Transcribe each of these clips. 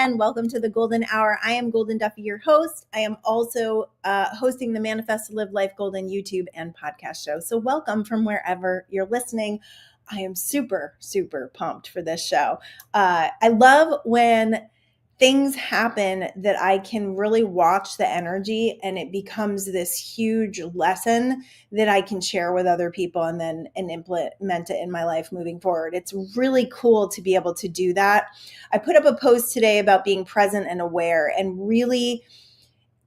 again. Welcome to the Golden Hour. I am Goldyn Duffy, your host. I am also hosting the Manifest to Live Life Golden YouTube and podcast show. So welcome from wherever you're listening. I am super, super pumped for this show. I love when things happen that I can really watch the energy and it becomes this huge lesson that I can share with other people and implement it in my life moving forward. It's really cool to be able to do that. I put up a post today about being present and aware, and really,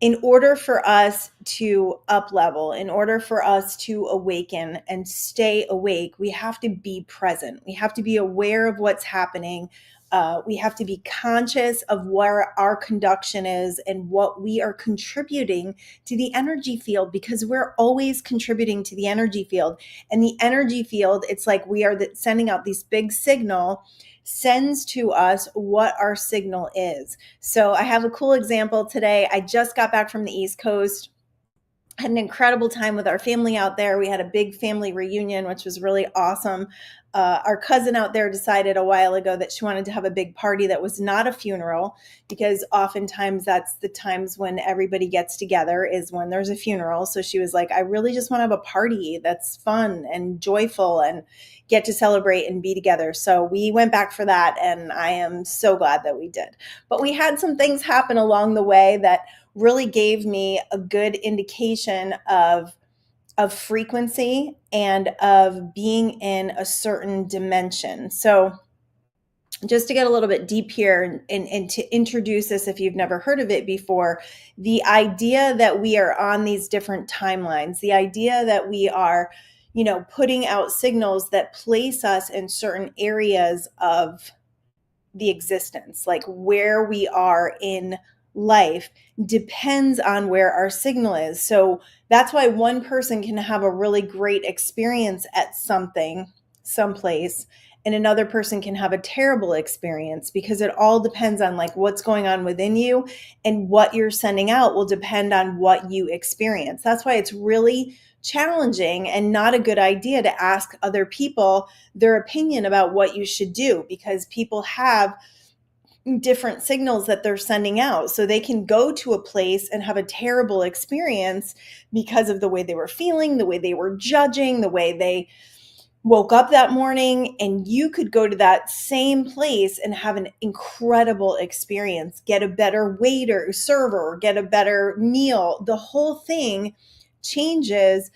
in order for us to up level, in order for us to awaken and stay awake, we have to be present. We have to be aware of what's happening. We have to be conscious of where our conduction is and what we are contributing to the energy field, because we're always contributing to the energy field. And the energy field, it's like we are sending out this big signal, sends to us what our signal is. So I have a cool example today. I just got back from the East Coast. Had an incredible time with our family out there. We had a big family reunion, which was really awesome. Our cousin out there decided a while ago that she wanted to have a big party that was not a funeral, because oftentimes that's the times when everybody gets together is when there's a funeral. So she was like, I really just want to have a party that's fun and joyful and get to celebrate and be together. So we went back for that, and I am so glad that we did. But we had some things happen along the way that really gave me a good indication of frequency and of being in a certain dimension. So just to get a little bit deep here and to introduce this, if you've never heard of it before, the idea that we are on these different timelines, the idea that we are, putting out signals that place us in certain areas of the existence, like where we are in life depends on where our signal is. So that's why one person can have a really great experience at something, someplace, and another person can have a terrible experience, because it all depends on like what's going on within you, and what you're sending out will depend on what you experience. That's why it's really challenging and not a good idea to ask other people their opinion about what you should do, because people have different signals that they're sending out. So they can go to a place and have a terrible experience because of the way they were feeling, the way they were judging, the way they woke up that morning. And you could go to that same place and have an incredible experience, get a better waiter, server, get a better meal. The whole thing changes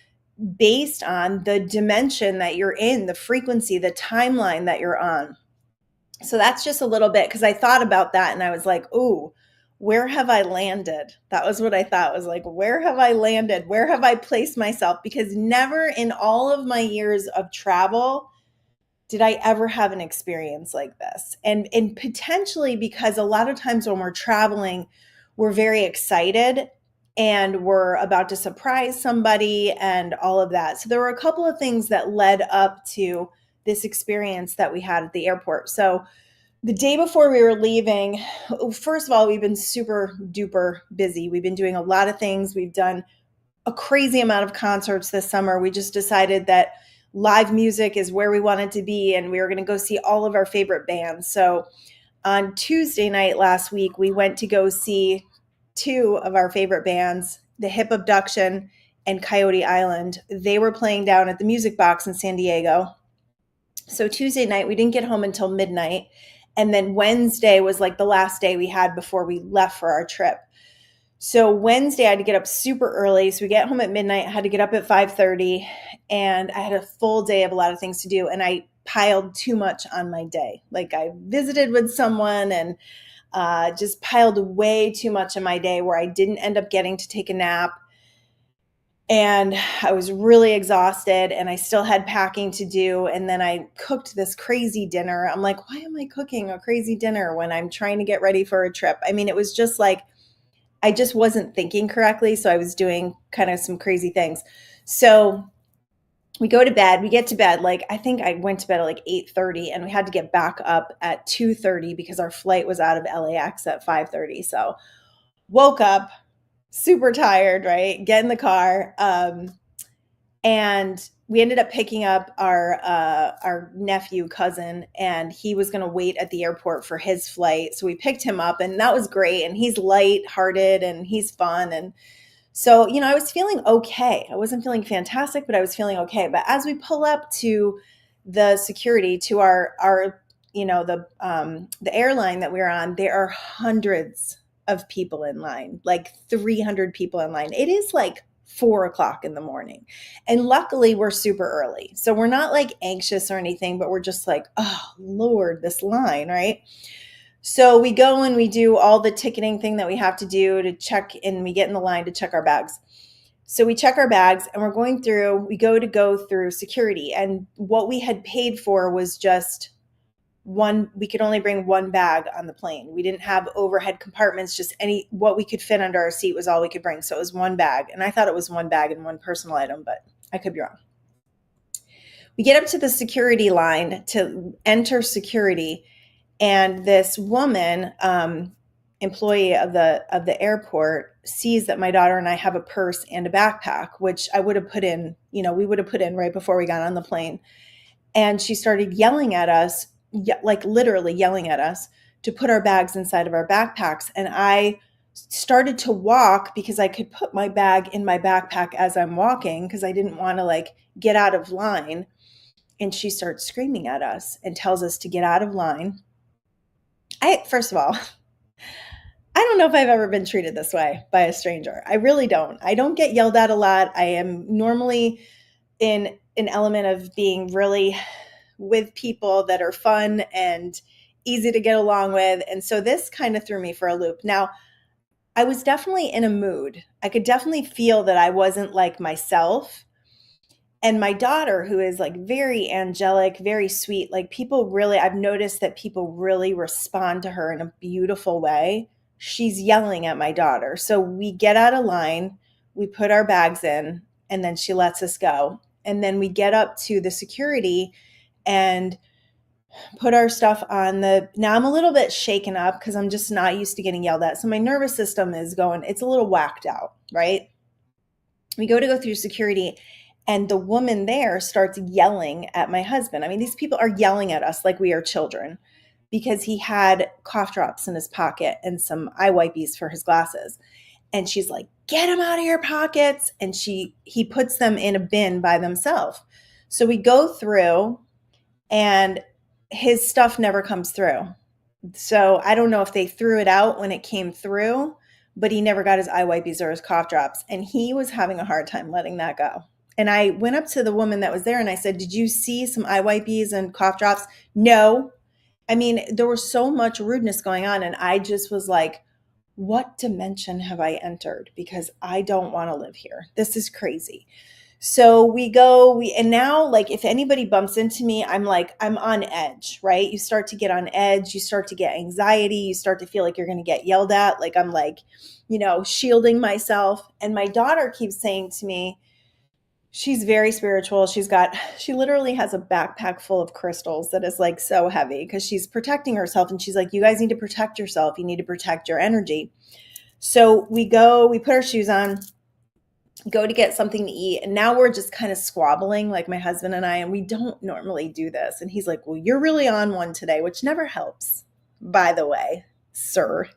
based on the dimension that you're in, the frequency, the timeline that you're on. So that's just a little bit, because I thought about that and I was like, ooh, where have I landed? That was what I thought, was like, where have I landed? Where have I placed myself? Because never in all of my years of travel did I ever have an experience like this. And potentially because a lot of times when we're traveling, we're very excited and we're about to surprise somebody and all of that. So there were a couple of things that led up to this experience that we had at the airport. So the day before we were leaving, first of all, we've been super duper busy. We've been doing a lot of things. We've done a crazy amount of concerts this summer. We just decided that live music is where we wanted to be, and we were going to go see all of our favorite bands. So on Tuesday night last week, we went to go see two of our favorite bands, The Hip Abduction and Coyote Island. They were playing down at the Music Box in San Diego. So Tuesday night, we didn't get home until midnight. And then Wednesday was like the last day we had before we left for our trip. So Wednesday, I had to get up super early. So we get home at midnight. I had to get up at 5:30. And I had a full day of a lot of things to do. And I piled too much on my day. Like I visited with someone and just piled way too much in my day, where I didn't end up getting to take a nap. And I was really exhausted, and I still had packing to do. And then I cooked this crazy dinner. I'm like, why am I cooking a crazy dinner when I'm trying to get ready for a trip? I mean, it was just like, I just wasn't thinking correctly. So I was doing kind of some crazy things. So we go to bed, we get to bed. Like, I think I went to bed at like 8:30, and we had to get back up at 2:30 because our flight was out of LAX at 5:30. So woke up, super tired, right? Get in the car. And we ended up picking up our nephew cousin, and he was going to wait at the airport for his flight. So we picked him up, and that was great. And he's lighthearted and he's fun. And so, I was feeling okay. I wasn't feeling fantastic, but I was feeling okay. But as we pull up to the security, to our the airline that we're on, there are hundreds of people in line, like 300 people in line. It is like 4 o'clock in the morning. And luckily we're super early. So we're not like anxious or anything, but we're just like, oh Lord, this line, right? So we go and we do all the ticketing thing that we have to do to check in. We get in the line to check our bags. So we check our bags and we go through security. And what we had paid for was just we could only bring one bag on the plane. We didn't have overhead compartments, just what we could fit under our seat was all we could bring. So it was one bag. And I thought it was one bag and one personal item, but I could be wrong. We get up to the security line to enter security, and this woman, employee of the airport, sees that my daughter and I have a purse and a backpack, which I would have put in, we would have put in right before we got on the plane. And she started yelling at us, like literally yelling at us, to put our bags inside of our backpacks. And I started to walk because I could put my bag in my backpack as I'm walking, because I didn't want to like get out of line. And she starts screaming at us and tells us to get out of line. First of all, I don't know if I've ever been treated this way by a stranger. I really don't. I don't get yelled at a lot. I am normally in an element of being really with people that are fun and easy to get along with. And so this kind of threw me for a loop. Now, I was definitely in a mood. I could definitely feel that I wasn't like myself. And my daughter, who is like very angelic, very sweet, like I've noticed that people really respond to her in a beautiful way. She's yelling at my daughter. So we get out of line, we put our bags in, and then she lets us go. And then we get up to the security and put our stuff on now I'm a little bit shaken up because I'm just not used to getting yelled at. So my nervous system it's a little whacked out, right? We go through security, and the woman there starts yelling at my husband. I mean, these people are yelling at us like we are children, because he had cough drops in his pocket and some eye wipies for his glasses. And she's like, get them out of your pockets. And he puts them in a bin by themselves. So we go through, and his stuff never comes through. So I don't know if they threw it out when it came through, but he never got his eye wipies or his cough drops. And he was having a hard time letting that go. And I went up to the woman that was there and I said, did you see some eye wipies and cough drops? No. I mean, there was so much rudeness going on. And I just was like, what dimension have I entered? Because I don't want to live here. This is crazy. So we go, and now, like, if anybody bumps into me, I'm on edge, right? You start to get on edge. You start to get anxiety. You start to feel like you're going to get yelled at. Like I'm like, shielding myself. And my daughter keeps saying to me, she's very spiritual. She literally has a backpack full of crystals that is like so heavy because she's protecting herself. And she's like, you guys need to protect yourself. You need to protect your energy. So we put our shoes on, go to get something to eat. And now we're just kind of squabbling, like my husband and I, and we don't normally do this. And he's like, well, you're really on one today, which never helps, by the way, sir.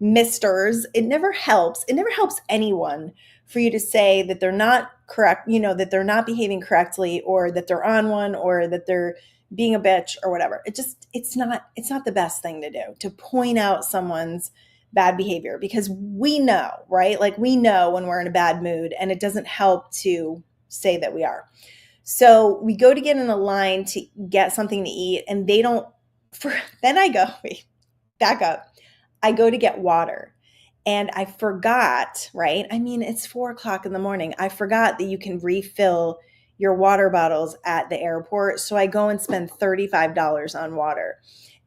Misters, it never helps. It never helps anyone for you to say that they're not correct, that they're not behaving correctly, or that they're on one, or that they're being a bitch or whatever. It's not the best thing to do, to point out someone's bad behavior, because we know, right? Like we know when we're in a bad mood, and it doesn't help to say that we are. So we go to get in a line to get something to eat, and then I go, wait, back up. I go to get water, and I forgot, right? I mean, it's 4 o'clock in the morning. I forgot that you can refill your water bottles at the airport. So I go and spend $35 on water.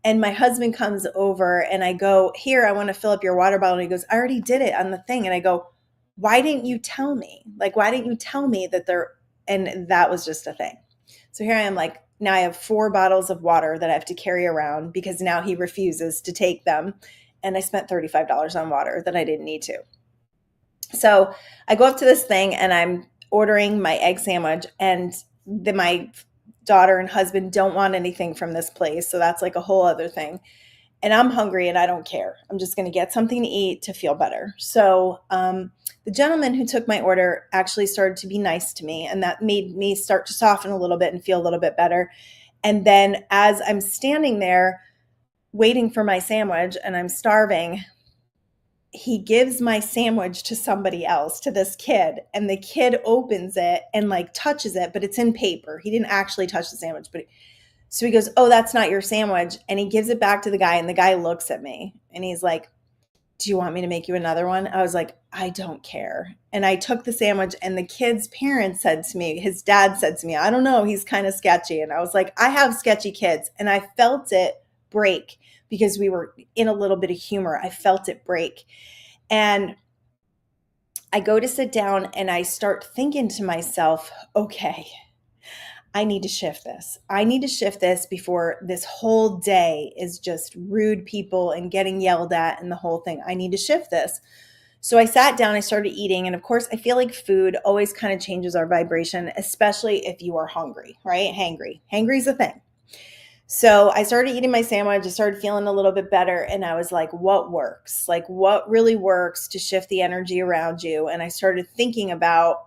And my husband comes over, and I go, here, I want to fill up your water bottle. And he goes, I already did it on the thing. And I go, why didn't you tell me? Like, why didn't you tell me that and that was just a thing. So here I am, like, now I have 4 bottles of water that I have to carry around because now he refuses to take them. And I spent $35 on water that I didn't need to. So I go up to this thing, and ordering my egg sandwich, and my daughter and husband don't want anything from this place. So that's like a whole other thing. And I'm hungry and I don't care. I'm just going to get something to eat to feel better. So the gentleman who took my order actually started to be nice to me, and that made me start to soften a little bit and feel a little bit better. And then as I'm standing there waiting for my sandwich and I'm starving, he gives my sandwich to somebody else, to this kid, and the kid opens it and like touches it, but it's in paper. He didn't actually touch the sandwich, but so he goes, "Oh, that's not your sandwich." And he gives it back to the guy, and the guy looks at me and he's like, "Do you want me to make you another one?" I was like, "I don't care." And I took the sandwich, and the kid's parents said to me, his dad said to me, "I don't know, he's kind of sketchy." And I was like, I have sketchy kids. And I felt it break because we were in a little bit of humor. I felt it break. And I go to sit down and I start thinking to myself, okay, I need to shift this. I need to shift this before this whole day is just rude people and getting yelled at and the whole thing. I need to shift this. So I sat down, I started eating. And of course, I feel like food always kind of changes our vibration, especially if you are hungry, right? Hangry. Hangry is a thing. So I started eating my sandwich. I started feeling a little bit better. And I was like, what works? Like, what really works to shift the energy around you? And I started thinking about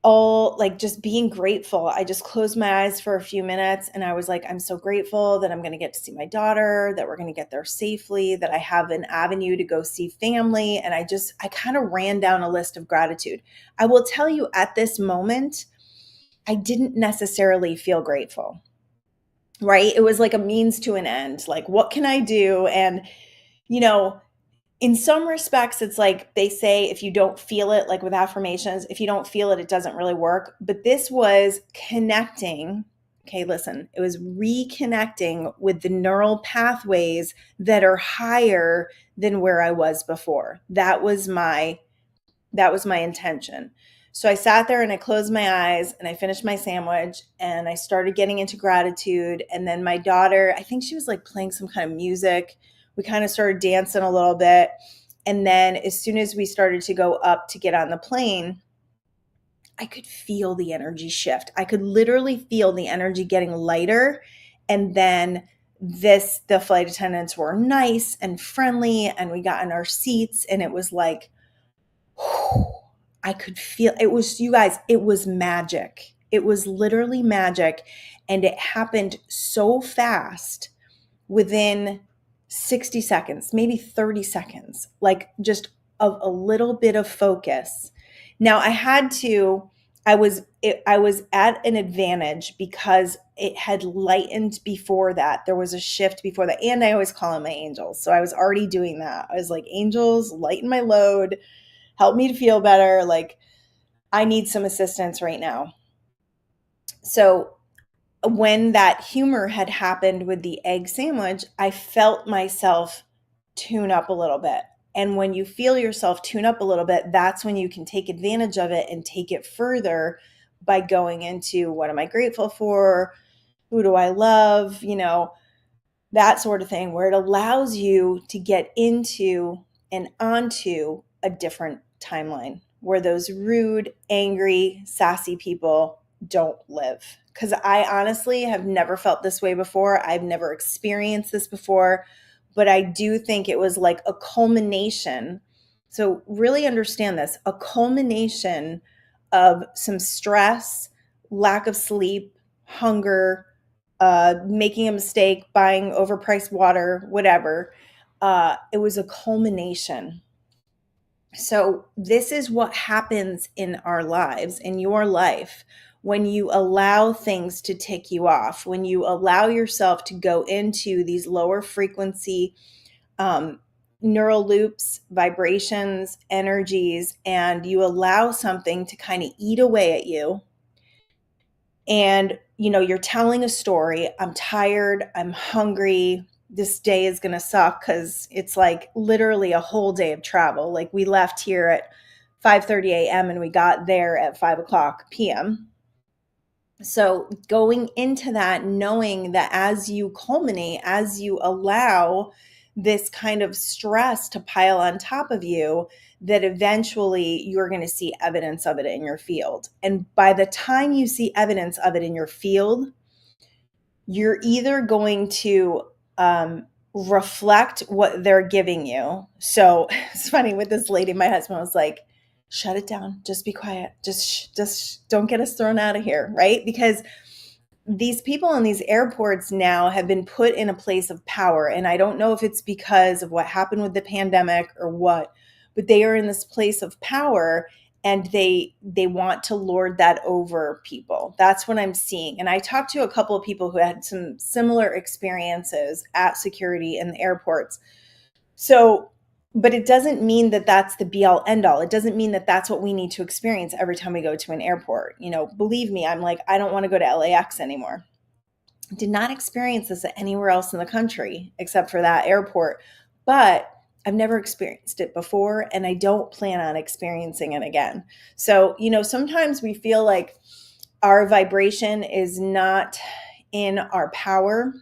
all like just being grateful. I just closed my eyes for a few minutes and I was like, I'm so grateful that I'm going to get to see my daughter, that we're going to get there safely, that I have an avenue to go see family. And I kind of ran down a list of gratitude. I will tell you at this moment, I didn't necessarily feel grateful, right? It was like a means to an end. Like, what can I do? And, you know, in some respects, it's like they say, if you don't feel it, like with affirmations, if you don't feel it, it doesn't really work. But this was connecting. Okay, listen, it was reconnecting with the neural pathways that are higher than where I was before. That was my intention. So I sat there and I closed my eyes and I finished my sandwich and I started getting into gratitude. And then my daughter, I think she was like playing some kind of music. We kind of started dancing a little bit. And then as soon as we started to go up to get on the plane, I could feel the energy shift. I could literally feel the energy getting lighter. And then the flight attendants were nice and friendly and we got in our seats and it was like, I could feel it was, you guys, it was magic. It was literally magic. And it happened so fast within 60 seconds, maybe 30 seconds, like just a little bit of focus. Now I was at an advantage because it had lightened before that. There was a shift before that. And I always call on my angels. So I was already doing that. I was like, angels, lighten my load, help me to feel better. Like, I need some assistance right now. So when that humor had happened with the egg sandwich, I felt myself tune up a little bit. And when you feel yourself tune up a little bit, that's when you can take advantage of it and take it further by going into what am I grateful for? Who do I love? You know, that sort of thing, where it allows you to get into and onto a different timeline where those rude, angry, sassy people don't live. Because I honestly have never felt this way before. I've never experienced this before, but I do think it was like a culmination. So really understand this, a culmination of some stress, lack of sleep, hunger, making a mistake, buying overpriced water, whatever. It was a culmination. So this is what happens in our lives, in your life, when you allow things to tick you off, when you allow yourself to go into these lower frequency neural loops, vibrations, energies, and you allow something to kind of eat away at you. And, you know, you're telling a story. I'm tired. I'm hungry. This day is going to suck because it's like literally a whole day of travel. Like we left here at 5:30 a.m. and we got there at 5 o'clock p.m. So going into that, knowing that as you culminate, as you allow this kind of stress to pile on top of you, that eventually you're going to see evidence of it in your field. And by the time you see evidence of it in your field, you're either going to reflect what they're giving you. So it's funny with this lady, my husband was like, shut it down, just be quiet, just don't get us thrown out of here, right? Because these people in these airports now have been put in a place of power. And I don't know if it's because of what happened with the pandemic or what, but they are in this place of power, and they want to lord that over people. That's what I'm seeing. And I talked to a couple of people who had some similar experiences at security in the airports. So, but it doesn't mean that that's the be all end all. It doesn't mean that that's what we need to experience every time we go to an airport. Believe me, I'm like, I don't want to go to LAX anymore. Did not experience this anywhere else in the country except for that airport. But I've never experienced it before, and I don't plan on experiencing it again. So, sometimes we feel like our vibration is not in our power.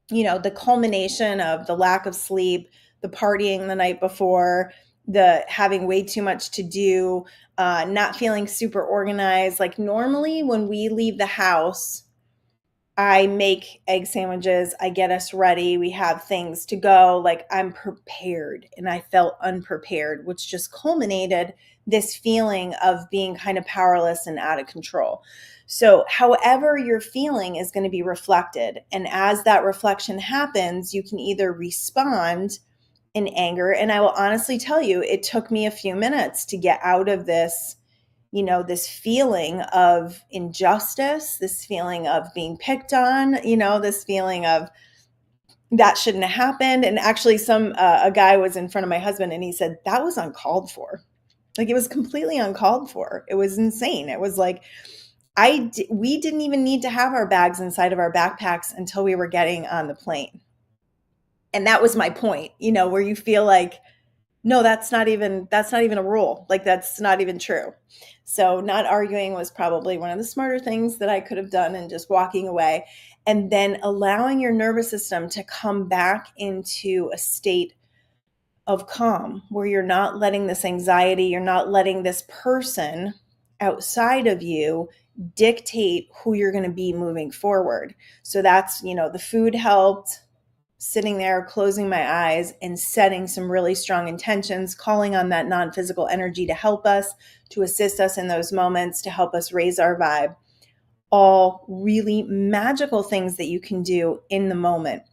The culmination of the lack of sleep, the partying the night before, the having way too much to do, not feeling super organized. Like normally when we leave the house, I make egg sandwiches, I get us ready, we have things to go, like I'm prepared, and I felt unprepared, which just culminated this feeling of being kind of powerless and out of control. So however you're feeling is going to be reflected. And as that reflection happens, you can either respond in anger. And I will honestly tell you, it took me a few minutes to get out of this this feeling of injustice, this feeling of being picked on, this feeling of that shouldn't have happened. And actually a guy was in front of my husband and he said, that was uncalled for. Like it was completely uncalled for. It was insane. It was like, we didn't even need to have our bags inside of our backpacks until we were getting on the plane. And that was my point, where you feel like, no, that's not even a rule. Like that's not even true. So not arguing was probably one of the smarter things that I could have done, and just walking away and then allowing your nervous system to come back into a state of calm where you're not letting this anxiety, you're not letting this person outside of you dictate who you're going to be moving forward. So that's, the food helped. Sitting there, closing my eyes and setting some really strong intentions, calling on that non-physical energy to help us, to assist us in those moments, to help us raise our vibe. All really magical things that you can do in the moment.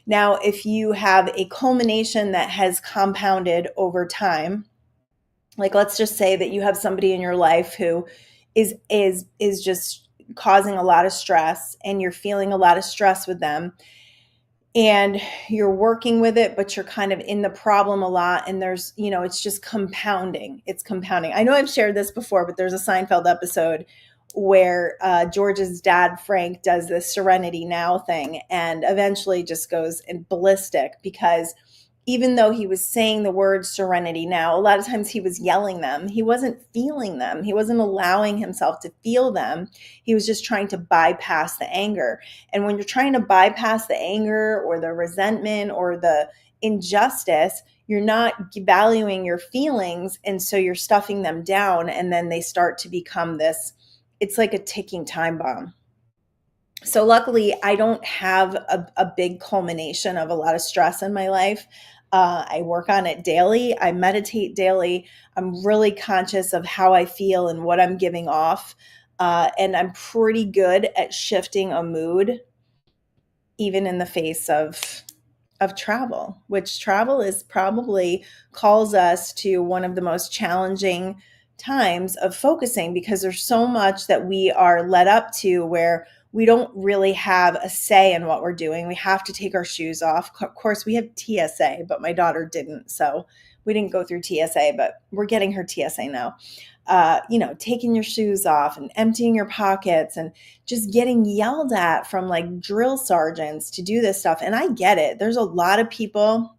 Now, if you have a culmination that has compounded over time, like let's just say that you have somebody in your life who is just causing a lot of stress, and you're feeling a lot of stress with them, and you're working with it, but you're kind of in the problem a lot. And there's, it's just compounding. It's compounding. I know I've shared this before, but there's a Seinfeld episode where George's dad, Frank, does this Serenity Now thing and eventually just goes ballistic, because even though he was saying the word serenity now, a lot of times he was yelling them. He wasn't feeling them. He wasn't allowing himself to feel them. He was just trying to bypass the anger. And when you're trying to bypass the anger or the resentment or the injustice, you're not valuing your feelings. And so you're stuffing them down, and then they start to become this, it's like a ticking time bomb. So luckily, I don't have a big culmination of a lot of stress in my life. I work on it daily. I meditate daily. I'm really conscious of how I feel and what I'm giving off. And I'm pretty good at shifting a mood, even in the face of travel, which travel is probably calls us to one of the most challenging times of focusing, because there's so much that we are led up to where we don't really have a say in what we're doing. We have to take our shoes off. Of course, we have TSA, but my daughter didn't. So we didn't go through TSA, but we're getting her TSA now. Taking your shoes off and emptying your pockets and just getting yelled at from like drill sergeants to do this stuff. And I get it. There's a lot of people,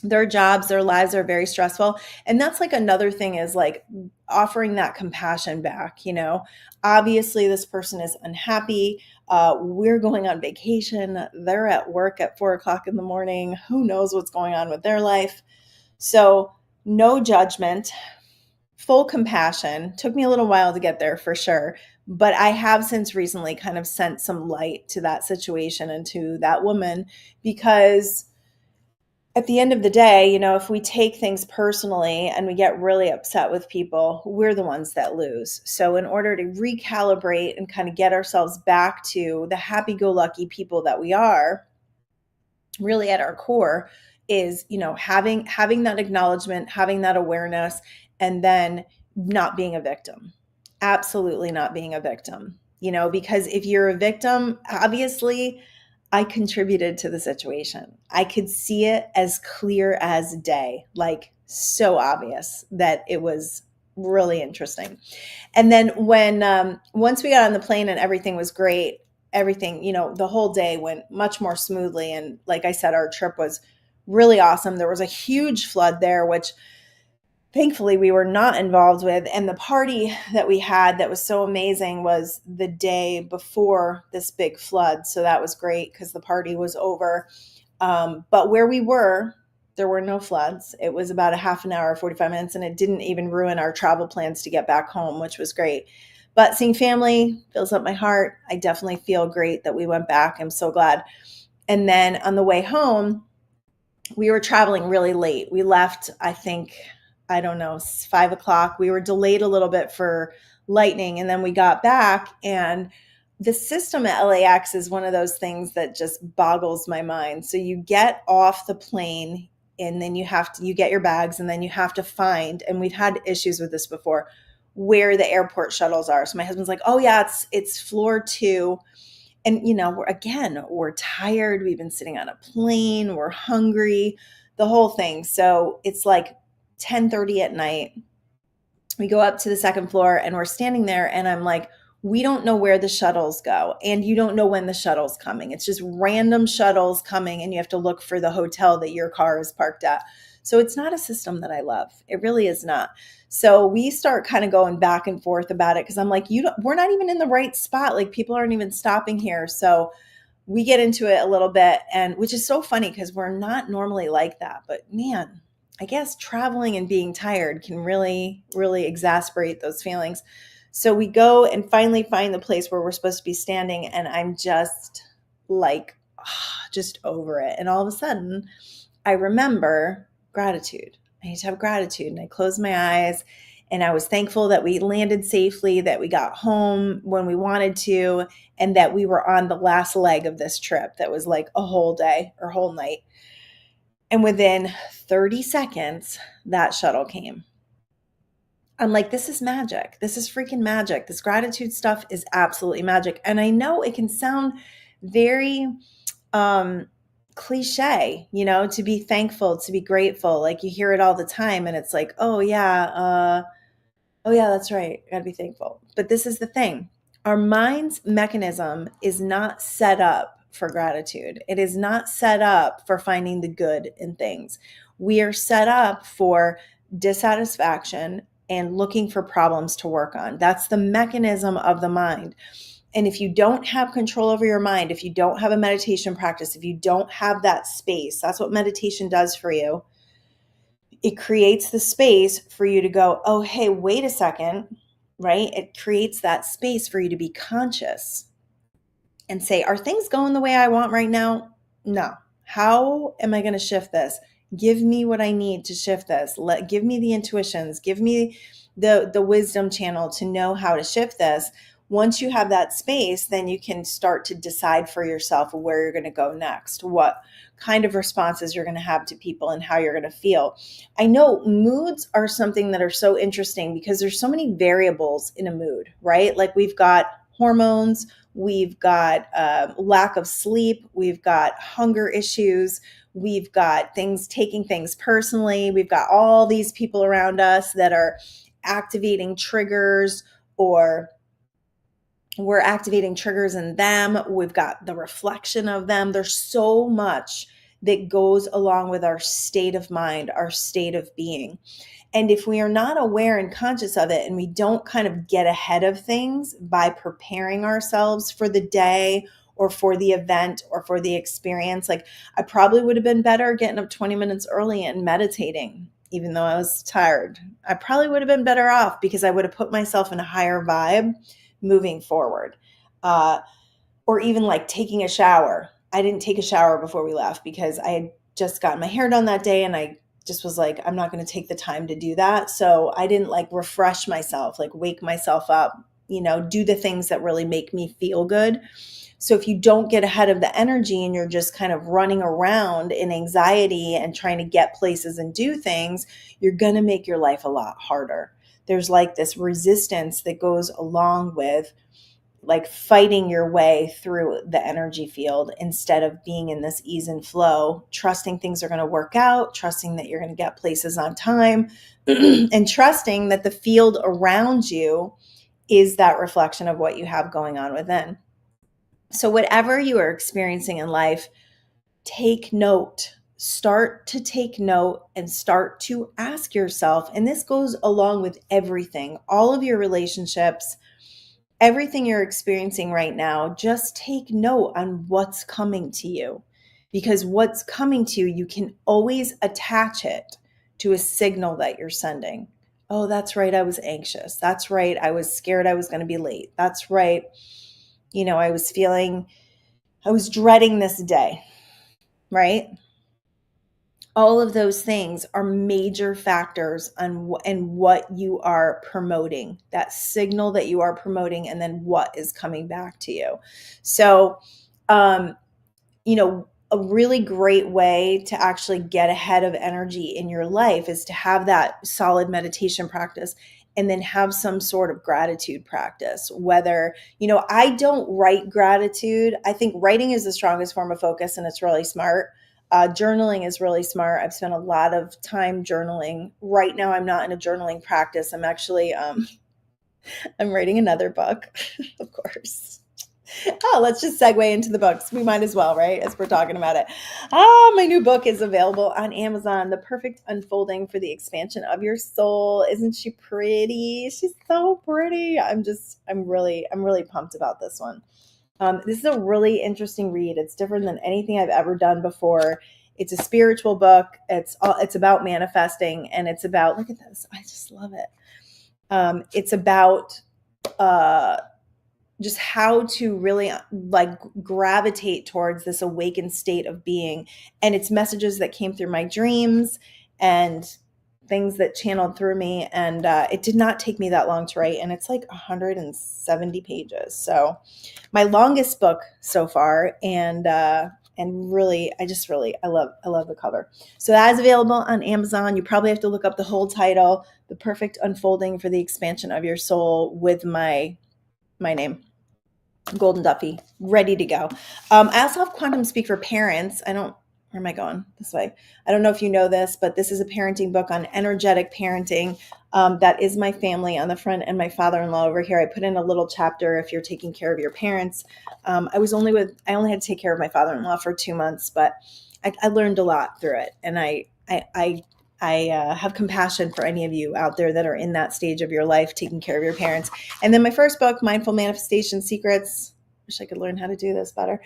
their jobs, their lives are very stressful. And that's like another thing, is like offering that compassion back. Obviously this person is unhappy. We're going on vacation. They're at work at 4:00 in the morning. Who knows what's going on with their life? So no judgment, full compassion. Took me a little while to get there for sure, but I have since recently kind of sent some light to that situation and to that woman, because at the end of the day, if we take things personally and we get really upset with people, we're the ones that lose. So in order to recalibrate and kind of get ourselves back to the happy-go-lucky people that we are, really at our core, is, having that acknowledgement, having that awareness, and then not being a victim. Absolutely not being a victim, because if you're a victim, obviously I contributed to the situation. I could see it as clear as day, like so obvious that it was really interesting. And then when once we got on the plane and everything was great, everything, the whole day went much more smoothly. And like I said, our trip was really awesome. There was a huge flood there, which thankfully we were not involved with. And the party that we had that was so amazing was the day before this big flood. So that was great because the party was over. But where we were, there were no floods. It was about a half an hour, 45 minutes, and it didn't even ruin our travel plans to get back home, which was great. But seeing family fills up my heart. I definitely feel great that we went back. I'm so glad. And then on the way home, we were traveling really late. We left, I think, 5 o'clock. We were delayed a little bit for lightning, and then we got back, and the system at LAX is one of those things that just boggles my mind. So you get off the plane, and then you get your bags, and then you have to find, and we've had issues with this before, where the airport shuttles are. So my husband's like, oh yeah, it's floor 2. And we're tired. We've been sitting on a plane. We're hungry, the whole thing. So it's like 10:30 at night. We go up to the second floor and we're standing there, and I'm like, we don't know where the shuttles go. And you don't know when the shuttle's coming. It's just random shuttles coming, and you have to look for the hotel that your car is parked at. So it's not a system that I love. It really is not. So we start kind of going back and forth about it, because I'm like, we're not even in the right spot. Like, people aren't even stopping here. So we get into it a little bit, and which is so funny because we're not normally like that. But man, I guess traveling and being tired can really, really exasperate those feelings. So we go and finally find the place where we're supposed to be standing, and I'm just like, just over it. And all of a sudden, I remember gratitude. I need to have gratitude. And I closed my eyes, and I was thankful that we landed safely, that we got home when we wanted to, and that we were on the last leg of this trip that was like a whole day or whole night. And within 30 seconds, that shuttle came. I'm like, this is magic. This is freaking magic. This gratitude stuff is absolutely magic. And I know it can sound very cliche, to be thankful, to be grateful. Like, you hear it all the time, and it's like, oh yeah, that's right. I gotta be thankful. But this is the thing. Our mind's mechanism is not set up for gratitude. It is not set up for finding the good in things. We are set up for dissatisfaction and looking for problems to work on. That's the mechanism of the mind. And if you don't have control over your mind, if you don't have a meditation practice, if you don't have that space, that's what meditation does for you. It creates the space for you to go, oh, hey, wait a second, right? It creates that space for you to be conscious and say, are things going the way I want right now? No. How am I going to shift this? Give me what I need to shift this. Give me the intuitions. Give me the wisdom channel to know how to shift this. Once you have that space, then you can start to decide for yourself where you're going to go next, what kind of responses you're going to have to people, and how you're going to feel. I know moods are something that are so interesting because there's so many variables in a mood, right? Like, we've got hormones, we've got lack of sleep, we've got hunger issues, we've got taking things personally, we've got all these people around us that are activating triggers, or we're activating triggers in them. We've got the reflection of them. There's so much that goes along with our state of mind, our state of being. And if we are not aware and conscious of it, and we don't kind of get ahead of things by preparing ourselves for the day or for the event or for the experience, like, I probably would have been better getting up 20 minutes early and meditating even though I was tired. I probably would have been better off because I would have put myself in a higher vibe moving forward. Or even like taking a shower. I didn't take a shower before we left because I had just gotten my hair done that day, and I just was like, I'm not going to take the time to do that. So I didn't like refresh myself, like wake myself up, do the things that really make me feel good. So if you don't get ahead of the energy and you're just kind of running around in anxiety and trying to get places and do things, you're going to make your life a lot harder. There's like this resistance that goes along with like fighting your way through the energy field instead of being in this ease and flow, trusting things are going to work out, trusting that you're going to get places on time, and trusting that the field around you is that reflection of what you have going on within. So whatever you are experiencing in life, take note. Start to take note and start to ask yourself, and this goes along with everything, all of your relationships, everything you're experiencing right now, just take note on what's coming to you, because what's coming to you, you can always attach it to a signal that you're sending. Oh, that's right. I was anxious. That's right. I was scared I was going to be late. That's right. I was dreading this day, right? All of those things are major factors on and what you are promoting, that signal that you are promoting, and then what is coming back to you. So, a really great way to actually get ahead of energy in your life is to have that solid meditation practice and then have some sort of gratitude practice. Whether, I don't write gratitude. I think writing is the strongest form of focus, and it's really smart. Journaling is really smart. I've spent a lot of time journaling. Right now, I'm not in a journaling practice. I'm actually, I'm writing another book, of course. Oh, let's just segue into the books. We might as well, right? As we're talking about it. My new book is available on Amazon, The Perfect Unfolding for the Expansion of Your Soul. Isn't she pretty? She's so pretty. I'm really pumped about this one. This is a really interesting read. It's different than anything I've ever done before. It's a spiritual book. It's about manifesting, and it's about, look at this. I just love it. It's about just how to really like gravitate towards this awakened state of being. And it's messages that came through my dreams and things that channeled through me. And it did not take me that long to write. And it's like 170 pages. So my longest book so far. And really, I love the cover. So that is available on Amazon. You probably have to look up the whole title, The Perfect Unfolding for the Expansion of Your Soul, with my name, Goldyn Duffy, ready to go. I also have Quantum Speak for Parents. Where am I going? This way. I don't know if you know this, but this is a parenting book on energetic parenting. That is my family on the front and my father-in-law over here. I put in a little chapter if you're taking care of your parents. I only had to take care of my father-in-law for 2 months, but I learned a lot through it. And I have compassion for any of you out there that are in that stage of your life, taking care of your parents. And then my first book, Mindful Manifestation Secrets. Wish I could learn how to do this better.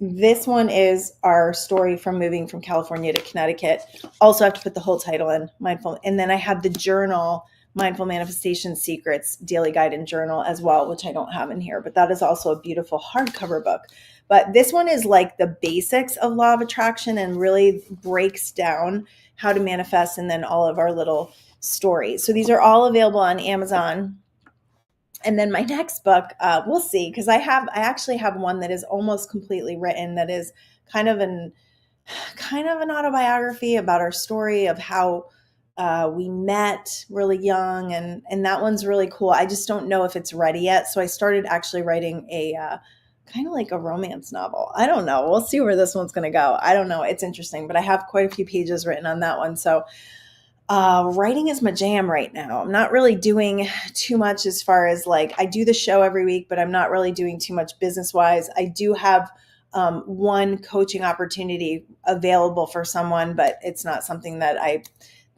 This one is our story from moving from California to Connecticut. Also have to put the whole title in, Mindful. And then I have the journal, Mindful Manifestation Secrets, Daily Guide and Journal as well, which I don't have in here. But that is also a beautiful hardcover book. But this one is like the basics of law of attraction and really breaks down how to manifest, and then all of our little stories. So these are all available on Amazon. And then my next book, we'll see, because I actually have one that is almost completely written, that is kind of an autobiography about our story of how we met really young, and that one's really cool. I just don't know if it's ready yet. So I started actually writing a kind of like a romance novel. I don't know. We'll see where this one's going to go. I don't know. It's interesting, but I have quite a few pages written on that one. So writing is my jam right now. I'm not really doing too much as far as like, I do the show every week, but I'm not really doing too much business wise. I do have one coaching opportunity available for someone, but it's not something that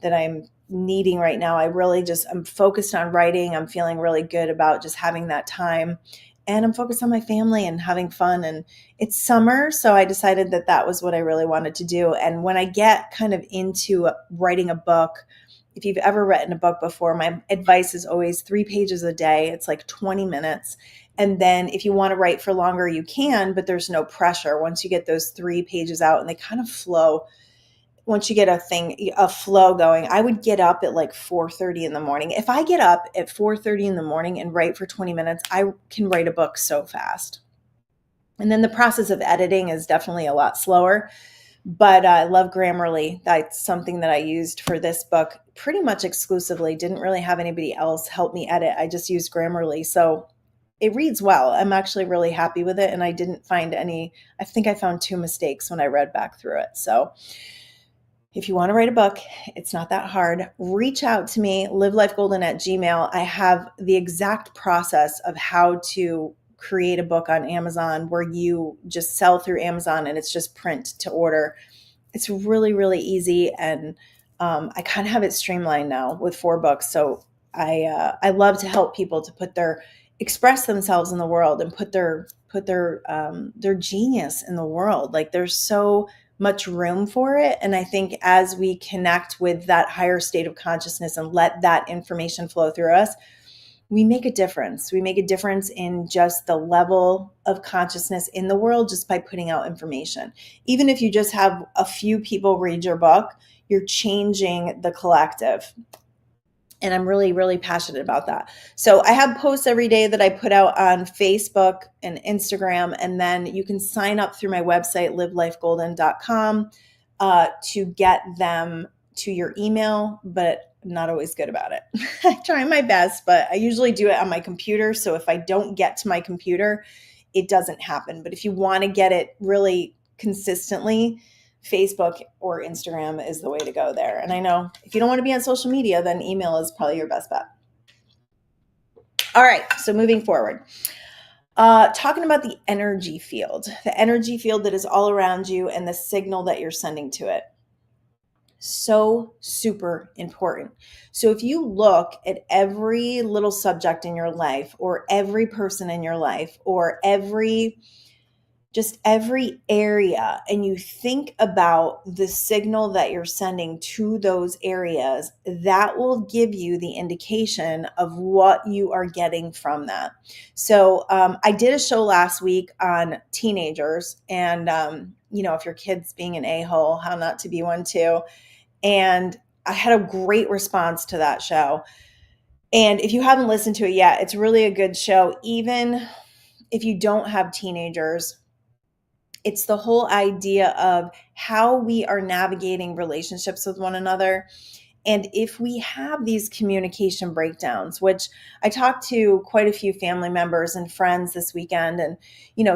I'm needing right now. I'm focused on writing. I'm feeling really good about just having that time and I'm focused on my family and having fun. And it's summer, so I decided that that was what I really wanted to do. And when I get kind of into writing a book, if you've ever written a book before, my advice is always 3 pages a day. It's like 20 minutes. And then if you want to write for longer, you can, but there's no pressure. Once you get those 3 pages out and they kind of flow, once you get a flow going, I would get up at like 4:30 in the morning. If I get up at 4:30 in the morning and write for 20 minutes, I can write a book so fast. And then the process of editing is definitely a lot slower, but I love Grammarly. That's something that I used for this book pretty much exclusively. Didn't really have anybody else help me edit. I just used Grammarly. So it reads well. I'm actually really happy with it. And I didn't find I think I found 2 mistakes when I read back through it. So if you want to write a book, it's not that hard. Reach out to me, livelifegolden@gmail. I have the exact process of how to create a book on Amazon where you just sell through Amazon and it's just print to order. It's really, really easy. And I kind of have it streamlined now with 4 books. So I love to help people to express themselves in the world and put their genius in the world. Like there's so much room for it. And I think as we connect with that higher state of consciousness and let that information flow through us, we make a difference. We make a difference in just the level of consciousness in the world just by putting out information. Even if you just have a few people read your book, you're changing the collective. And I'm really, really passionate about that. So I have posts every day that I put out on Facebook and Instagram. And then you can sign up through my website, livelifegolden.com, to get them to your email, but I'm not always good about it. I try my best, but I usually do it on my computer. So if I don't get to my computer, it doesn't happen. But if you want to get it really consistently, Facebook or Instagram is the way to go there. And I know if you don't want to be on social media, then email is probably your best bet. All right, so moving forward. Talking about the energy field that is all around you and the signal that you're sending to it. So super important. So if you look at every little subject in your life or every person in your life or every area, and you think about the signal that you're sending to those areas, that will give you the indication of what you are getting from that. So I did a show last week on teenagers and, if your kid's being an a-hole, how not to be one too. And I had a great response to that show. And if you haven't listened to it yet, it's really a good show. Even if you don't have teenagers, it's the whole idea of how we are navigating relationships with one another. And if we have these communication breakdowns, which I talked to quite a few family members and friends this weekend, and,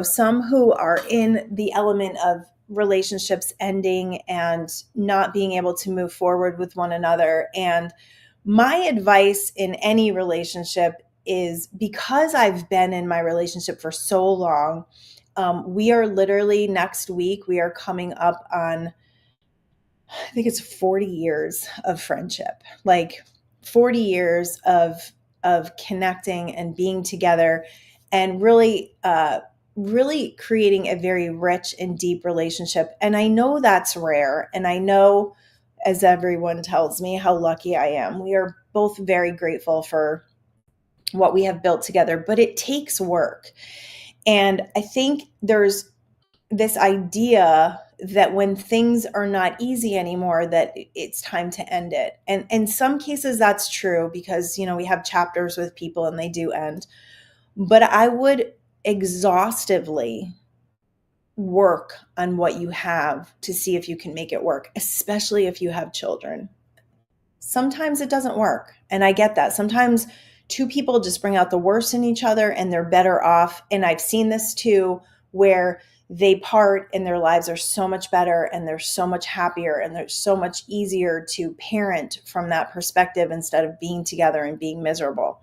some who are in the element of relationships ending and not being able to move forward with one another. And my advice in any relationship is, because I've been in my relationship for so long, we are literally next week, we are coming up on, I think it's 40 years of friendship, like 40 years of connecting and being together and really creating a very rich and deep relationship. And I know that's rare. And I know, as everyone tells me, how lucky I am. We are both very grateful for what we have built together, but it takes work. And I think there's this idea that when things are not easy anymore, that it's time to end it. And in some cases that's true because, we have chapters with people and they do end. But I would exhaustively work on what you have to see if you can make it work, especially if you have children. Sometimes it doesn't work. And I get that. Sometimes 2 people just bring out the worst in each other and they're better off. And I've seen this too, where they part and their lives are so much better and they're so much happier and they're so much easier to parent from that perspective instead of being together and being miserable.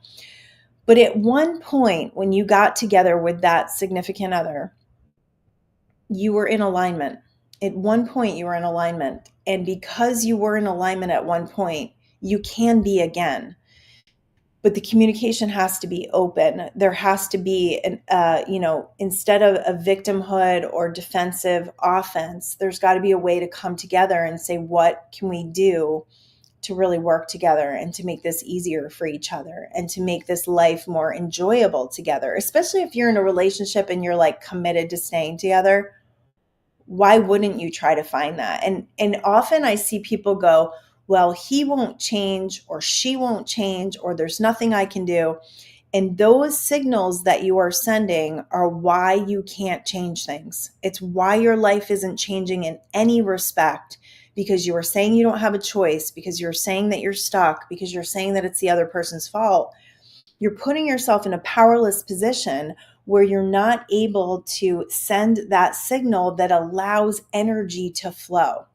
But at one point, when you got together with that significant other, you were in alignment. At one point, you were in alignment. And because you were in alignment at one point, you can be again. but the communication has to be open. There has to be instead of a victimhood or defensive offense, there's got to be a way to come together and say, what can we do to really work together and to make this easier for each other and to make this life more enjoyable together, especially if you're in a relationship and you're like committed to staying together. Why wouldn't you try to find that? And often I see people go, well, he won't change or she won't change or there's nothing I can do. And those signals that you are sending are why you can't change things. It's why your life isn't changing in any respect, because you are saying you don't have a choice, because you're saying that you're stuck, because you're saying that it's the other person's fault. You're putting yourself in a powerless position where you're not able to send that signal that allows energy to flow.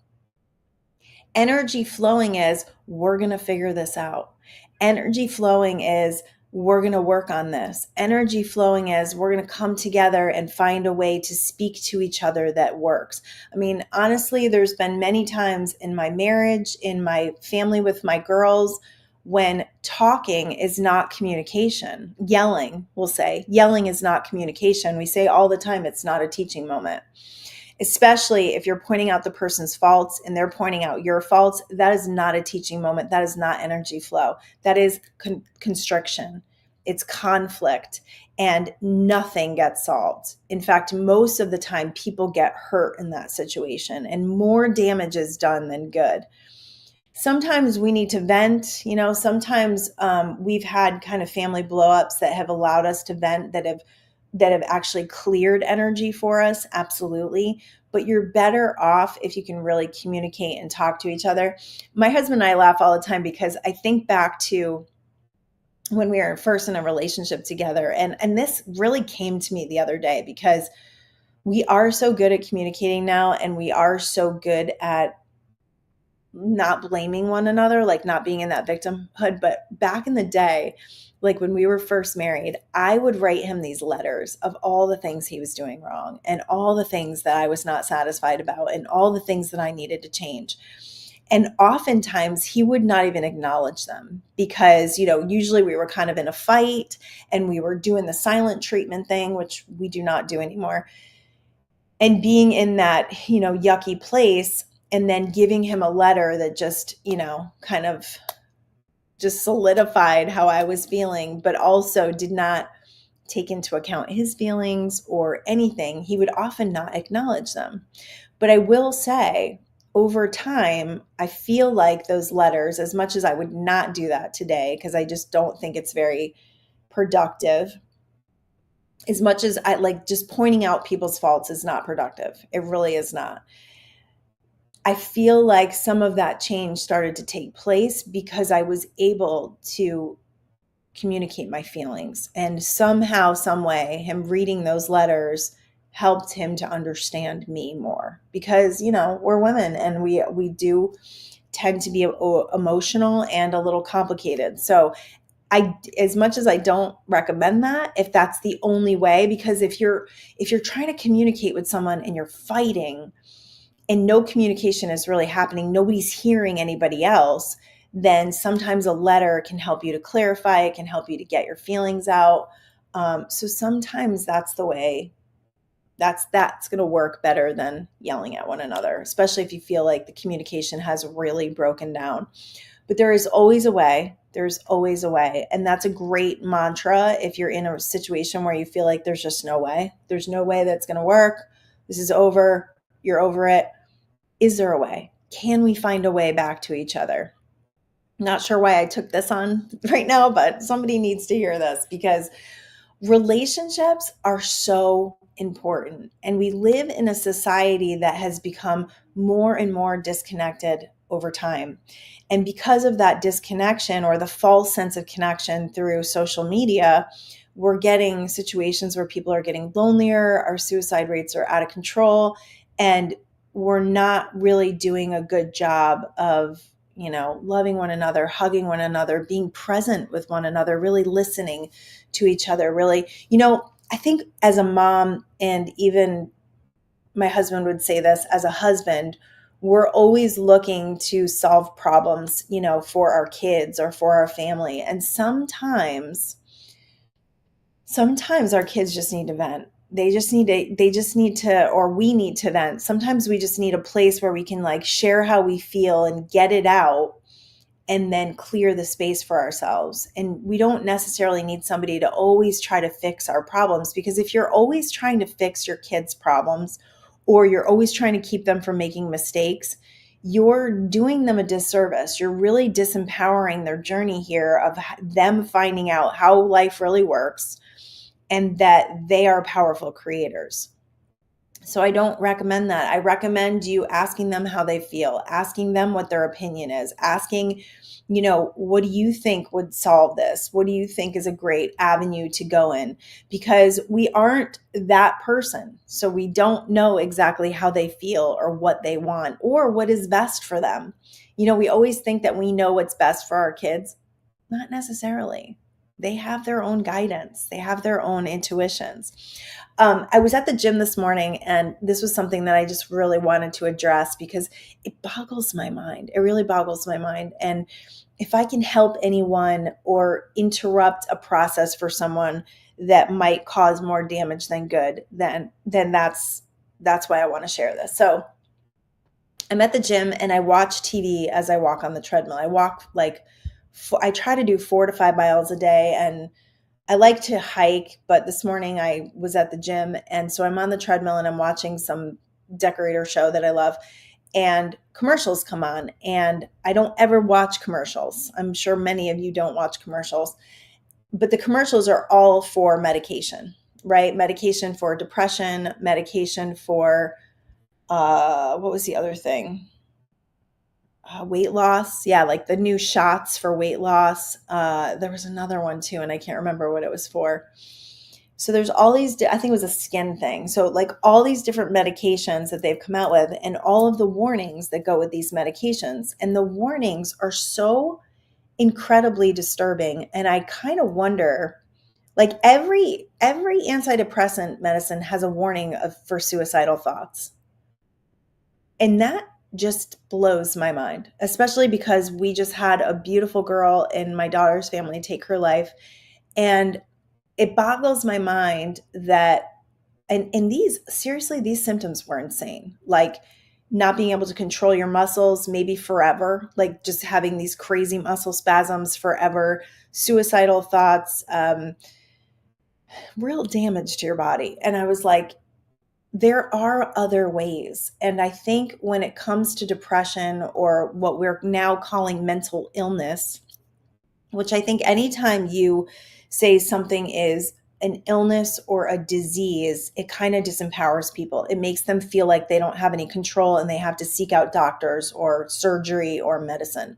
Energy flowing is, we're going to figure this out. Energy flowing is, we're going to work on this. Energy flowing is, we're going to come together and find a way to speak to each other that works. I mean, honestly, there's been many times in my marriage, in my family with my girls, when talking is not communication. Yelling, we'll say, yelling is not communication. We say all the time, it's not a teaching moment. Especially if you're pointing out the person's faults and they're pointing out your faults, that is not a teaching moment. That is not energy flow. That is constriction. It's conflict, and nothing gets solved. In fact, most of the time people get hurt in that situation and more damage is done than good. Sometimes we need to vent, sometimes we've had kind of family blowups that have allowed us to vent, that have actually cleared energy for us. Absolutely. But you're better off if you can really communicate and talk to each other. My husband and I laugh all the time because I think back to when we were first in a relationship together. And this really came to me the other day because we are so good at communicating now, and we are so good at not blaming one another, like not being in that victimhood. But back in the day, like when we were first married, I would write him these letters of all the things he was doing wrong and all the things that I was not satisfied about and all the things that I needed to change. And oftentimes he would not even acknowledge them because, usually we were kind of in a fight and we were doing the silent treatment thing, which we do not do anymore. And being in that, yucky place, and then giving him a letter that just, kind of just solidified how I was feeling, but also did not take into account his feelings or anything. He would often not acknowledge them. But I will say, over time, I feel like those letters, as much as I would not do that today, because I just don't think it's very productive, as much as I like just pointing out people's faults is not productive. It really is not. I feel like some of that change started to take place because I was able to communicate my feelings. And somehow, some way, him reading those letters helped him to understand me more. Because, we're women and we do tend to be emotional and a little complicated. So as much as I don't recommend that, if that's the only way, because if you're trying to communicate with someone and you're fighting, and no communication is really happening, nobody's hearing anybody else, then sometimes a letter can help you to clarify. It can help you to get your feelings out. So sometimes that's the way. That's going to work better than yelling at one another, especially if you feel like the communication has really broken down. But there is always a way. There's always a way. And that's a great mantra if you're in a situation where you feel like there's just no way. There's no way that's going to work. This is over. You're over it. Is there a way? Can we find a way back to each other? Not sure why I took this on right now, but somebody needs to hear this because relationships are so important. And we live in a society that has become more and more disconnected over time. And because of that disconnection or the false sense of connection through social media, we're getting situations where people are getting lonelier, our suicide rates are out of control, and we're not really doing a good job of, loving one another, hugging one another, being present with one another, really listening to each other. Really, I think as a mom, and even my husband would say this as a husband, we're always looking to solve problems, for our kids or for our family. And sometimes our kids just need to vent. Or we need to vent. Sometimes we just need a place where we can like share how we feel and get it out and then clear the space for ourselves. And we don't necessarily need somebody to always try to fix our problems, because if you're always trying to fix your kids' problems, or you're always trying to keep them from making mistakes, you're doing them a disservice. You're really disempowering their journey here of them finding out how life really works and that they are powerful creators. So I don't recommend that. I recommend you asking them how they feel, asking them what their opinion is, asking, what do you think would solve this? What do you think is a great avenue to go in? Because we aren't that person. So we don't know exactly how they feel or what they want or what is best for them. We always think that we know what's best for our kids. Not necessarily. They have their own guidance. They have their own intuitions. I was at the gym this morning, and this was something that I just really wanted to address because it boggles my mind. It really boggles my mind. And if I can help anyone or interrupt a process for someone that might cause more damage than good, then that's why I want to share this. So I'm at the gym and I watch TV as I walk on the treadmill. I try to do 4 to 5 miles a day, and I like to hike, but this morning I was at the gym, and so I'm on the treadmill and I'm watching some decorator show that I love, and commercials come on, and I don't ever watch commercials. I'm sure many of you don't watch commercials, but the commercials are all for medication, right? Medication for depression, medication for, what was the other thing? Weight loss. Yeah, like the new shots for weight loss. There was another one too, and I can't remember what it was for. So there's all these, I think it was a skin thing. So like all these different medications that they've come out with and all of the warnings that go with these medications. And the warnings are so incredibly disturbing. And I kind of wonder, like every antidepressant medicine has a warning for suicidal thoughts. And that just blows my mind, especially because we just had a beautiful girl in my daughter's family take her life. And it boggles my mind that, and these symptoms were insane. Like not being able to control your muscles, maybe forever, like just having these crazy muscle spasms forever, suicidal thoughts, real damage to your body. And I was like, there are other ways. And I think when it comes to depression, or what we're now calling mental illness, which I think anytime you say something is an illness or a disease, it kind of disempowers people. It makes them feel like they don't have any control and they have to seek out doctors or surgery or medicine.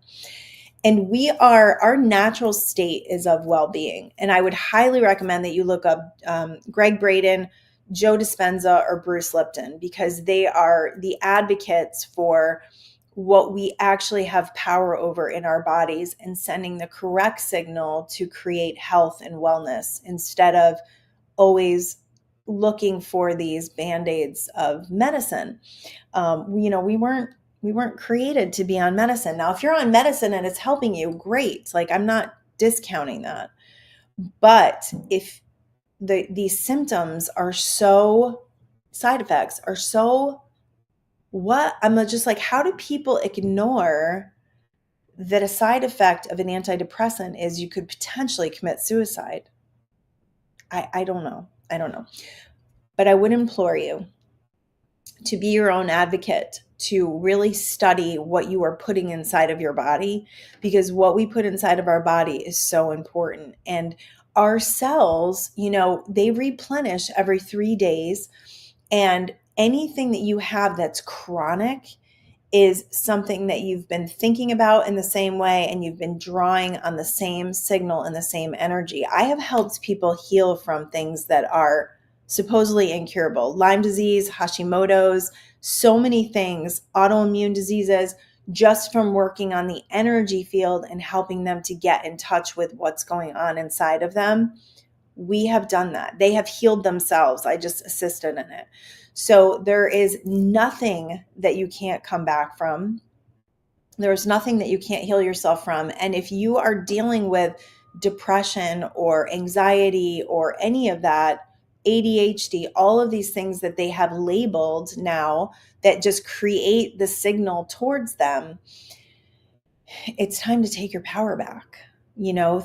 And our natural state is of well-being. And I would highly recommend that you look up Greg Braden, Joe Dispenza, or Bruce Lipton, because they are the advocates for what we actually have power over in our bodies and sending the correct signal to create health and wellness instead of always looking for these band-aids of medicine. We weren't created to be on medicine. Now, if you're on medicine and it's helping you, great. Like, I'm not discounting that. But if these symptoms are so, side effects are so, what? I'm just like, how do people ignore that a side effect of an antidepressant is you could potentially commit suicide? I don't know. I don't know. But I would implore you to be your own advocate, to really study what you are putting inside of your body, because what we put inside of our body is so important. And our cells, they replenish every 3 days. And anything that you have that's chronic is something that you've been thinking about in the same way, and you've been drawing on the same signal and the same energy. I have helped people heal from things that are supposedly incurable. Lyme disease, Hashimoto's, so many things, autoimmune diseases, just from working on the energy field and helping them to get in touch with what's going on inside of them We have done that. They have healed themselves. I just assisted in it. So there is nothing that you can't come back from. There's nothing that you can't heal yourself from. And if you are dealing with depression or anxiety or any of that, ADHD, all of these things that they have labeled now that just create the signal towards them, it's time to take your power back,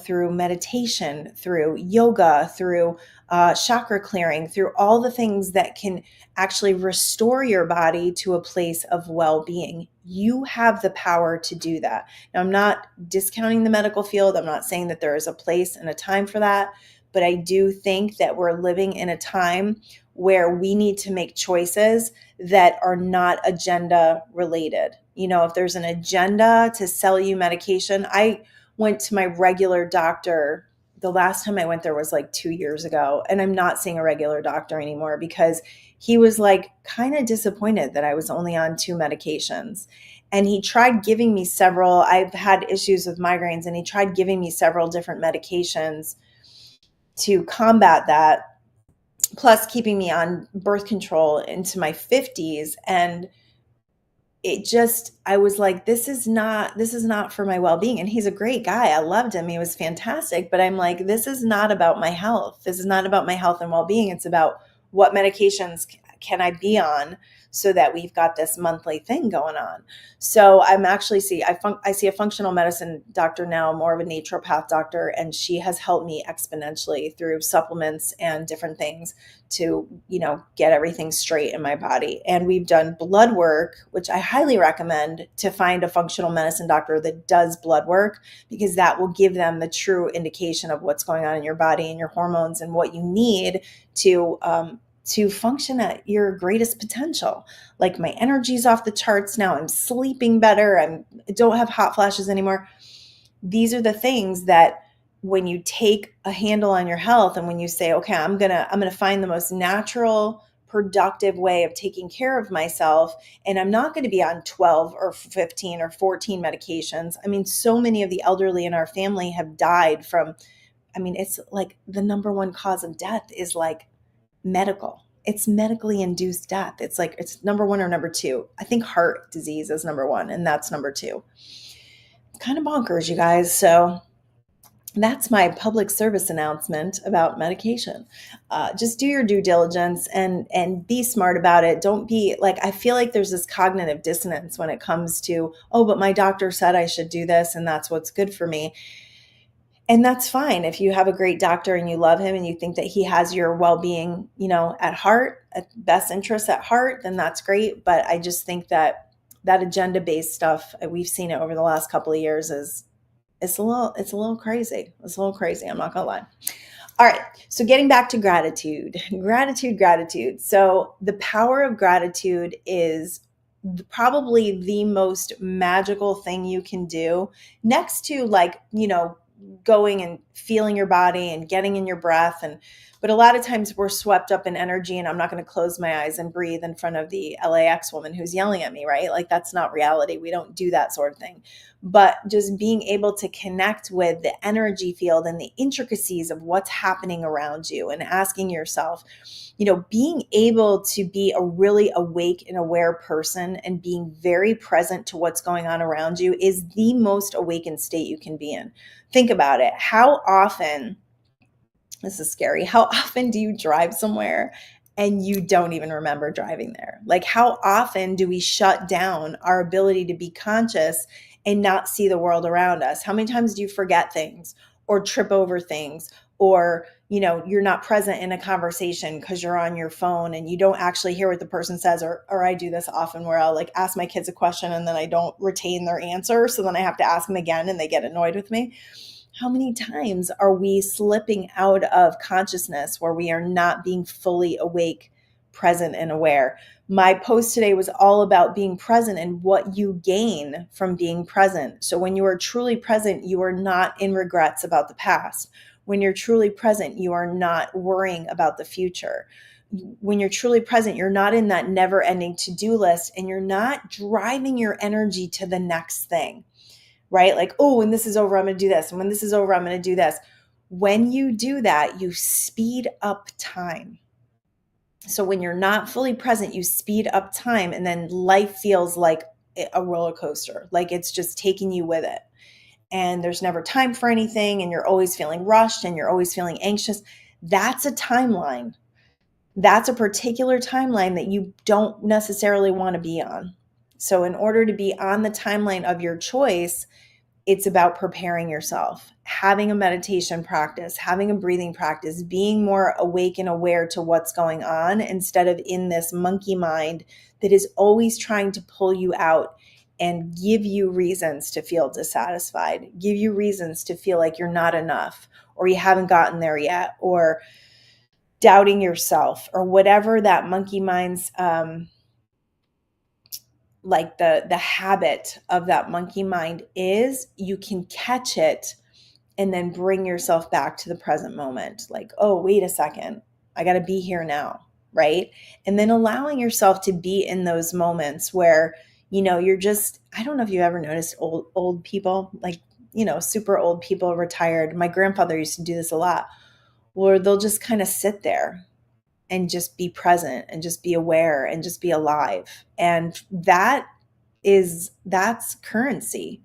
through meditation, through yoga, through chakra clearing, through all the things that can actually restore your body to a place of well-being. You have the power to do that. Now, I'm not discounting the medical field. I'm not saying that there is a place and a time for that, but I do think that we're living in a time where we need to make choices that are not agenda related. If there's an agenda to sell you medication, I went to my regular doctor. The last time I went there was like 2 years ago, and I'm not seeing a regular doctor anymore because he was like kind of disappointed that I was only on 2 medications. And he tried giving me several. I've had issues with migraines, and he tried giving me several different medications to combat that, plus keeping me on birth control into my 50s. And I was like, this is not for my well-being. And he's a great guy. I loved him. He was fantastic. But I'm like, this is not about my health. This is not about my health and well-being. It's about what medications can I be on so that we've got this monthly thing going on. So I'm actually I see a functional medicine doctor now, more of a naturopath doctor, and she has helped me exponentially through supplements and different things to, get everything straight in my body. And we've done blood work, which I highly recommend to find a functional medicine doctor that does blood work, because that will give them the true indication of what's going on in your body and your hormones and what you need to function at your greatest potential. Like, my energy's off the charts now. I'm sleeping better. I don't have hot flashes anymore. These are the things that when you take a handle on your health and when you say, okay, I'm going to find the most natural, productive way of taking care of myself, and I'm not going to be on 12 or 15 or 14 medications. I mean, so many of the elderly in our family have died from, it's like the number one cause of death is like medical. It's medically induced death. It's like, it's number one or number two. I think heart disease is number one, and that's number two. Kind of bonkers, you guys. So that's my public service announcement about medication. Just do your due diligence and be smart about it. Don't be like, I feel like there's this cognitive dissonance when it comes to, oh, but my doctor said I should do this and that's what's good for me. And that's fine. If you have a great doctor and you love him and you think that he has your well-being, at heart, at best interest at heart, then that's great. But I just think that agenda-based stuff, we've seen it over the last couple of years, it's a little crazy. It's a little crazy. I'm not gonna lie. All right. So getting back to gratitude. So the power of gratitude is probably the most magical thing you can do, next to going and feeling your body and getting in your breath. But a lot of times we're swept up in energy, and I'm not going to close my eyes and breathe in front of the LAX woman who's yelling at me, right? Like, that's not reality. We don't do that sort of thing. But just being able to connect with the energy field and the intricacies of what's happening around you, and asking yourself, being able to be a really awake and aware person and being very present to what's going on around you is the most awakened state you can be in. Think about it. This is scary. How often do you drive somewhere and you don't even remember driving there? Like, how often do we shut down our ability to be conscious and not see the world around us? How many times do you forget things or trip over things, or, you're not present in a conversation because you're on your phone and you don't actually hear what the person says? Or I do this often where I'll ask my kids a question and then I don't retain their answer. So then I have to ask them again and they get annoyed with me. How many times are we slipping out of consciousness where we are not being fully awake, present, and aware? My post today was all about being present and what you gain from being present. So when you are truly present, you are not in regrets about the past. When you're truly present, you are not worrying about the future. When you're truly present, you're not in that never-ending to-do list, and you're not driving your energy to the next thing. Right? Like, oh, when this is over, I'm going to do this. And when this is over, I'm going to do this. When you do that, you speed up time. So when you're not fully present, you speed up time, and then life feels like a roller coaster, like it's just taking you with it. And there's never time for anything, and you're always feeling rushed, and you're always feeling anxious. That's a timeline. That's a particular timeline that you don't necessarily want to be on. So in order to be on the timeline of your choice, it's about preparing yourself, having a meditation practice, having a breathing practice, being more awake and aware to what's going on instead of in this monkey mind that is always trying to pull you out and give you reasons to feel dissatisfied, give you reasons to feel like you're not enough, or you haven't gotten there yet, or doubting yourself, or whatever that monkey mind's like the habit of that monkey mind is. You can catch it and then bring yourself back to the present moment. Like, oh, wait a second, I got to be here now, right? And then allowing yourself to be in those moments where, you're just, I don't know if you ever noticed old people, like, super old people, retired. My grandfather used to do this a lot, where they'll just kind of sit there and just be present and just be aware and just be alive. And that's currency.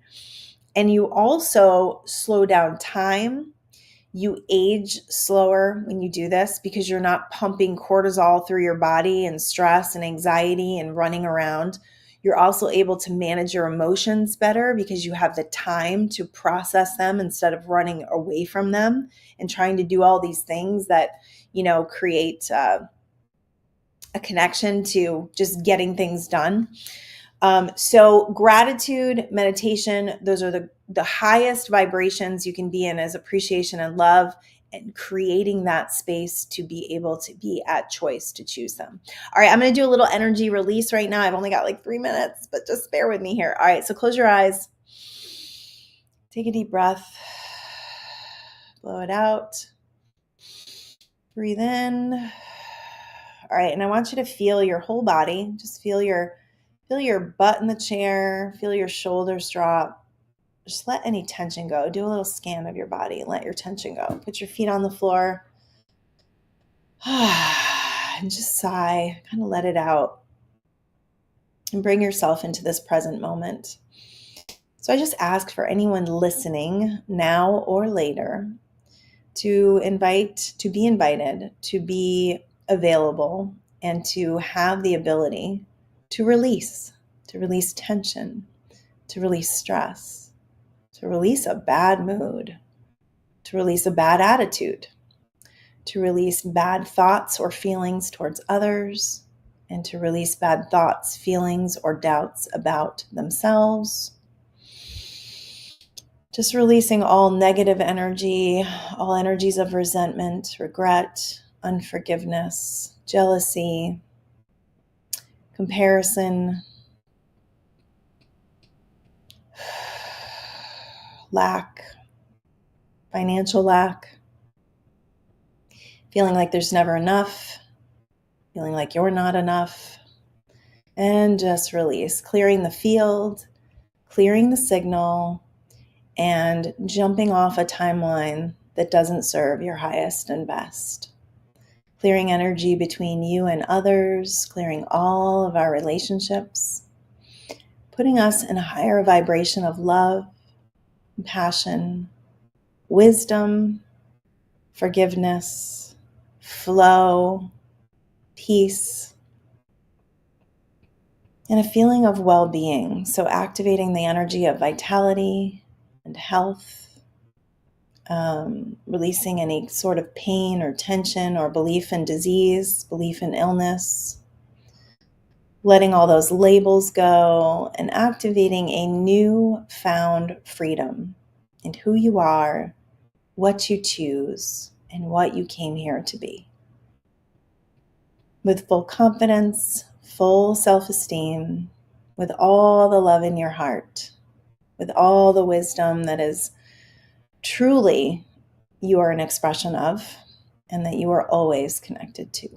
And you also slow down time. You age slower when you do this because you're not pumping cortisol through your body and stress and anxiety and running around. You're also able to manage your emotions better because you have the time to process them instead of running away from them and trying to do all these things that, create a connection to just getting things done. So gratitude, meditation, those are the highest vibrations you can be in, as appreciation and love, and creating that space to be able to be at choice to choose them. All right, I'm going to do a little energy release right now. I've only got like 3 minutes, but just bear with me here. All right, so close your eyes. Take a deep breath. Blow it out. Breathe in. All right, and I want you to feel your whole body. Just feel your butt in the chair. Feel your shoulders drop. Just let any tension go. Do a little scan of your body and let your tension go. Put your feet on the floor. And just sigh. Kind of let it out. And bring yourself into this present moment. So I just ask for anyone listening now or later to be invited, to be available, and to have the ability to release tension, to release stress, to release a bad mood, to release a bad attitude, to release bad thoughts or feelings towards others, and to release bad thoughts, feelings, or doubts about themselves. Just releasing all negative energy, all energies of resentment, regret, unforgiveness, jealousy, comparison, lack, financial lack, feeling like there's never enough, feeling like you're not enough, and just release, clearing the field, clearing the signal, and jumping off a timeline that doesn't serve your highest and best. Clearing energy between you and others, clearing all of our relationships, putting us in a higher vibration of love, compassion, wisdom, forgiveness, flow, peace, and a feeling of well-being. So activating the energy of vitality and health, releasing any sort of pain or tension or belief in disease, belief in illness, letting all those labels go and activating a new found freedom in who you are, what you choose, and what you came here to be. With full confidence, full self-esteem, with all the love in your heart, with all the wisdom that is truly you are an expression of, and that you are always connected to.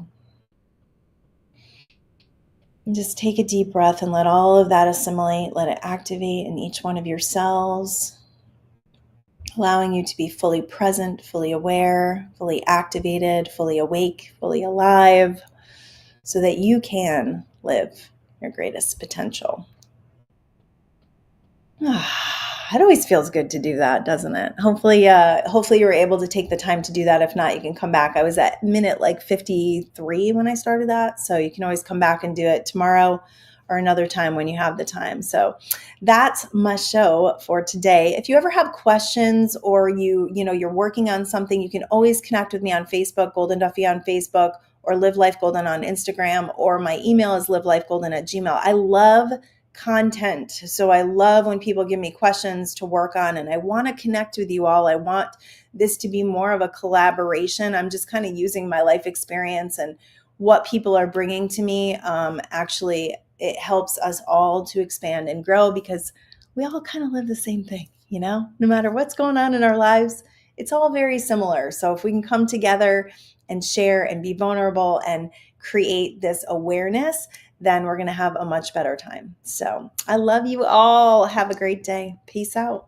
And just take a deep breath and let all of that assimilate, let it activate in each one of your cells, allowing you to be fully present, fully aware, fully activated, fully awake, fully alive, so that you can live your greatest potential. It always feels good to do that, doesn't it? Hopefully you were able to take the time to do that. If not, you can come back. I was at minute like 53 when I started that. So you can always come back and do it tomorrow or another time when you have the time. So that's my show for today. If you ever have questions or you're working on something, you can always connect with me on Facebook, Goldyn Duffy on Facebook, or Live Life Goldyn on Instagram, or my email is livelifegolden@gmail. I love content. So I love when people give me questions to work on, and I want to connect with you all. I want this to be more of a collaboration. I'm just kind of using my life experience and what people are bringing to me. Actually, it helps us all to expand and grow because we all kind of live the same thing, no matter what's going on in our lives, it's all very similar. So if we can come together and share and be vulnerable and create this awareness, then we're going to have a much better time. So I love you all. Have a great day. Peace out.